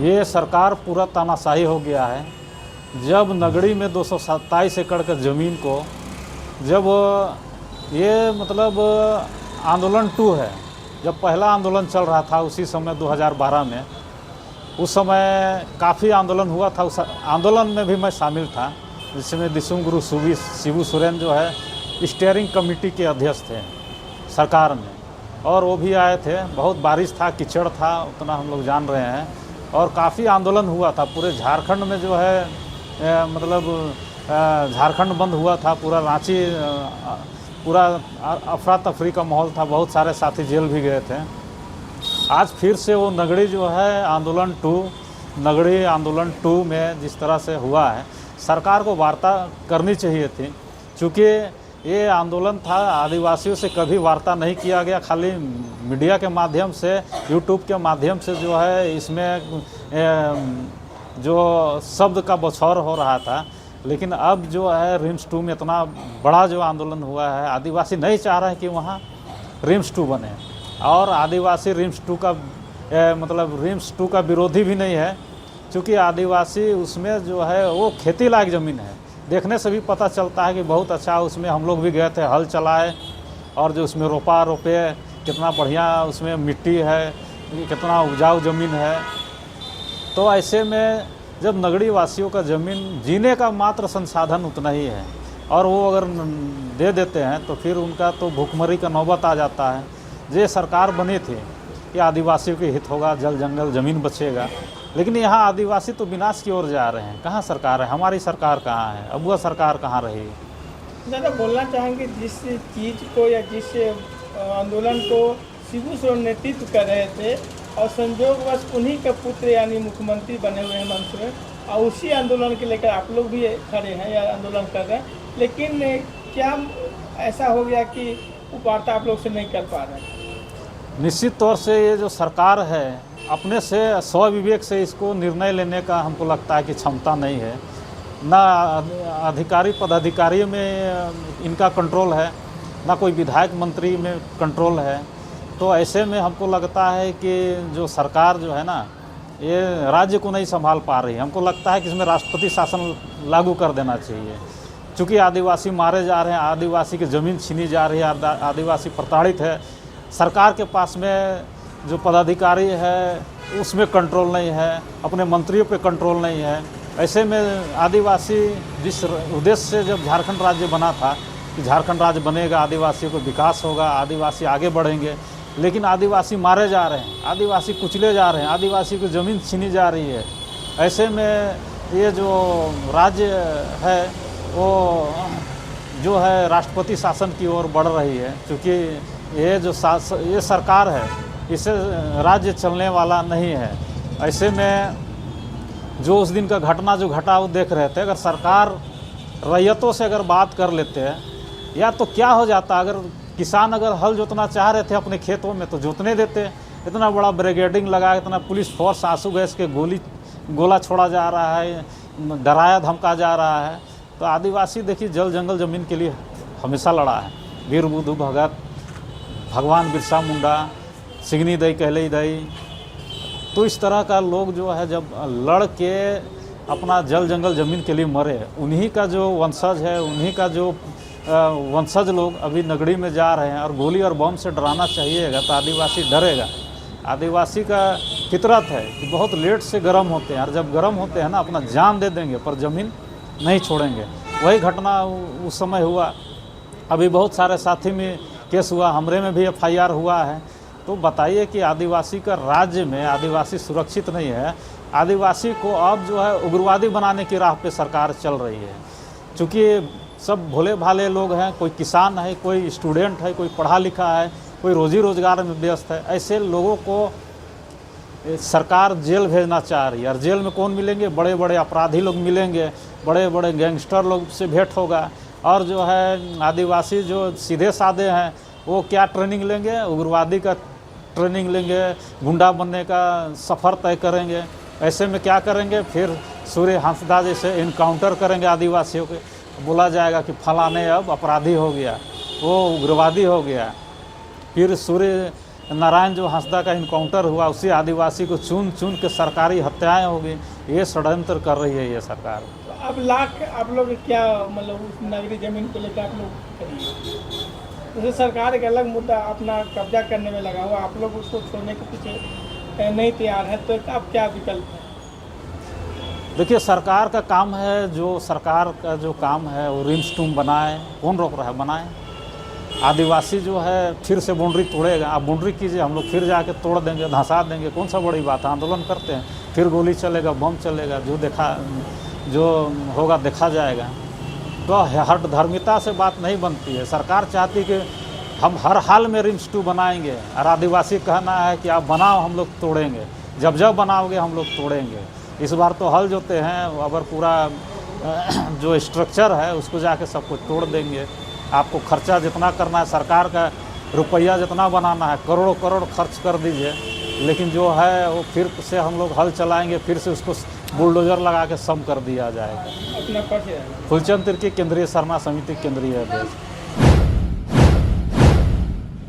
ये सरकार पूरा तानाशाही हो गया है। जब नगड़ी में 227 एकड़ का ज़मीन को जब ये मतलब आंदोलन 2 है, जब पहला आंदोलन चल रहा था उसी समय 2012 में, उस समय काफ़ी आंदोलन हुआ था। उस आंदोलन में भी मैं शामिल था, जिसमें दिसुम गुरु शिबू सोरेन जो है स्टीयरिंग कमेटी के अध्यक्ष थे सरकार में, और वो भी आए थे। बहुत बारिश था, कीचड़ था, उतना हम लोग जान रहे हैं, और काफ़ी आंदोलन हुआ था। पूरे झारखंड में जो है मतलब झारखंड बंद हुआ था, पूरा रांची पूरा अफरा तफरी का माहौल था, बहुत सारे साथी जेल भी गए थे। आज फिर से वो नगड़ी जो है आंदोलन 2, नगड़ी आंदोलन 2 में जिस तरह से हुआ है, सरकार को वार्ता करनी चाहिए थी। चूँकि ये आंदोलन था, आदिवासियों से कभी वार्ता नहीं किया गया, खाली मीडिया के माध्यम से, यूट्यूब के माध्यम से जो है इसमें जो शब्द का बछौर हो रहा था। लेकिन अब जो है रिम्स 2 में इतना बड़ा जो आंदोलन हुआ है, आदिवासी नहीं चाह रहे हैं कि वहाँ रिम्स 2 बने, और आदिवासी रिम्स 2 का मतलब रिम्स 2 का विरोधी भी नहीं है, क्योंकि आदिवासी उसमें जो है वो खेती लायक ज़मीन है। देखने से भी पता चलता है कि बहुत अच्छा, उसमें हम लोग भी गए थे, हल चलाए, और जो उसमें रोपे कितना बढ़िया उसमें मिट्टी है, कितना उपजाऊ ज़मीन है। तो ऐसे में जब नगड़ी वासियों का ज़मीन जीने का मात्र संसाधन उतना ही है, और वो अगर दे देते हैं तो फिर उनका तो भूखमरी का नौबत आ जाता है। ये सरकार बनी थी कि आदिवासियों के हित होगा, जल जंगल ज़मीन बचेगा, लेकिन यहाँ आदिवासी तो विनाश की ओर जा रहे हैं। कहाँ सरकार है? हमारी सरकार कहाँ है? अब वह सरकार कहाँ रही? ज़्यादा बोलना चाहेंगे जिस चीज़ को या जिस आंदोलन को शिबू सोरेन नेतृत्व कर रहे थे, और संयोगवश उन्हीं के पुत्र यानी मुख्यमंत्री बने हुए हैं मंच में, और उसी आंदोलन के लेकर आप लोग भी खड़े हैं या आंदोलन कर रहे हैं, लेकिन क्या ऐसा हो गया कि वार्ता आप लोग से नहीं कर पा रहे हैं? निश्चित तौर से ये जो सरकार है, अपने से स्वविवेक से इसको निर्णय लेने का हमको लगता है कि क्षमता नहीं है। ना अधिकारी पदाधिकारी में इनका कंट्रोल है, ना कोई विधायक मंत्री में कंट्रोल है। तो ऐसे में हमको लगता है कि जो सरकार जो है ना, ये राज्य को नहीं संभाल पा रही है। हमको लगता है कि इसमें राष्ट्रपति शासन लागू कर देना चाहिए, क्योंकि आदिवासी मारे जा रहे हैं, आदिवासी की ज़मीन छीनी जा रही है, आदिवासी प्रताड़ित है। सरकार के पास में जो पदाधिकारी है उसमें कंट्रोल नहीं है, अपने मंत्रियों पे कंट्रोल नहीं है। ऐसे में आदिवासी जिस उद्देश्य से जब झारखंड राज्य बना था कि झारखंड राज्य बनेगा, आदिवासियों को विकास होगा, आदिवासी आगे बढ़ेंगे, लेकिन आदिवासी मारे जा रहे हैं, आदिवासी कुचले जा रहे हैं, आदिवासी की ज़मीन छीनी जा रही है। ऐसे में ये जो राज्य है वो जो है राष्ट्रपति शासन की ओर बढ़ रही है, क्योंकि ये जो ये सरकार है, इससे राज्य चलने वाला नहीं है। ऐसे में जो उस दिन का घटना जो घटा वो देख रहे थे, अगर सरकार रैयतों से अगर बात कर लेते हैं, या तो क्या हो जाता, अगर किसान अगर हल जोतना चाह रहे थे अपने खेतों में तो जोतने देते। इतना बड़ा ब्रिगेडिंग लगा, इतना पुलिस फोर्स, आंसू गैस के गोला छोड़ा जा रहा है, डराया धमका जा रहा है। तो आदिवासी देखिए जल जंगल ज़मीन के लिए हमेशा लड़ा है। वीर बुद्धू भगत, भगवान बिरसा मुंडा, सिगनी दई कहलई दई, तो इस तरह का लोग जो है जब लड़ के अपना जल जंगल ज़मीन के लिए मरे, उन्हीं का जो वंशज है, उन्हीं का जो वंशज लोग अभी नगड़ी में जा रहे हैं, और गोली और बम से डराना चाहिएगा तो आदिवासी डरेगा। आदिवासी का फितरत है कि बहुत लेट से गर्म होते हैं, और जब गर्म होते हैं ना अपना जान दे देंगे पर ज़मीन नहीं छोड़ेंगे। वही घटना उस समय हुआ। अभी बहुत सारे साथी में केस हुआ, हमरे में भी FIR हुआ है। तो बताइए कि आदिवासी का राज्य में आदिवासी सुरक्षित नहीं है। आदिवासी को अब जो है उग्रवादी बनाने की राह पे सरकार चल रही है, क्योंकि सब भोले भाले लोग हैं, कोई किसान है, कोई स्टूडेंट है, कोई पढ़ा लिखा है, कोई रोजी रोजगार में व्यस्त है। ऐसे लोगों को सरकार जेल भेजना चाह रही है, और जेल में कौन मिलेंगे? बड़े बड़े अपराधी लोग मिलेंगे, बड़े बड़े गैंगस्टर लोग से भेंट होगा। और जो है आदिवासी जो सीधे साधे हैं वो क्या ट्रेनिंग लेंगे? उग्रवादी का ट्रेनिंग लेंगे, गुंडा बनने का सफ़र तय करेंगे। ऐसे में क्या करेंगे? फिर सूर्य हंसदा जैसे इनकाउंटर करेंगे आदिवासियों के, बोला जाएगा कि फलाने अब अपराधी हो गया, वो उग्रवादी हो गया। फिर सूर्य नारायण जो हंसदा का इनकाउंटर हुआ, उसी आदिवासी को चुन चुन के सरकारी हत्याएं होगी। ये षड्यंत्र कर रही है ये सरकार। तो अब लाख आप लोग क्या मतलब उस नगरी जमीन को लेकर आप लोग करिए, जैसे सरकार एक अलग मुद्दा अपना कब्जा करने में लगा हुआ, आप लोग उसको छोड़ने के पीछे नहीं तैयार है, तो अब क्या विकल्प है? देखिए, सरकार का काम है, जो सरकार का जो काम है वो रिम्स टूम बनाए, कौन रोक रहा है? बनाए। आदिवासी जो है फिर से बाउंड्री तोड़ेगा, आप बाउंड्री कीजिए, हम लोग फिर जाके तोड़ देंगे, धंसा देंगे, कौन सा बड़ी बात है? आंदोलन करते हैं, फिर गोली चलेगा, बम चलेगा, जो होगा देखा जाएगा। तो हट धर्मिता से बात नहीं बनती है। सरकार चाहती कि हम हर हाल में रिम्स टू बनाएंगे, और आदिवासी कहना है कि आप बनाओ, हम लोग तोड़ेंगे, जब जब बनाओगे हम लोग तोड़ेंगे। इस बार तो हल जोते हैं, अगर पूरा जो स्ट्रक्चर है उसको जाके सब कुछ तोड़ देंगे। आपको खर्चा जितना करना है, सरकार का रुपया जितना बनाना है, करोड़ों करोड़ खर्च कर दीजिए, लेकिन जो है वो फिर से हम लोग हल चलाएंगे, फिर से उसको बुलडोजर लगा के सम कर दिया जाएगा। अपना पक्ष है। फुलचंद तिर्की, केंद्रीय सरना समिति, केंद्रीय अध्यक्ष।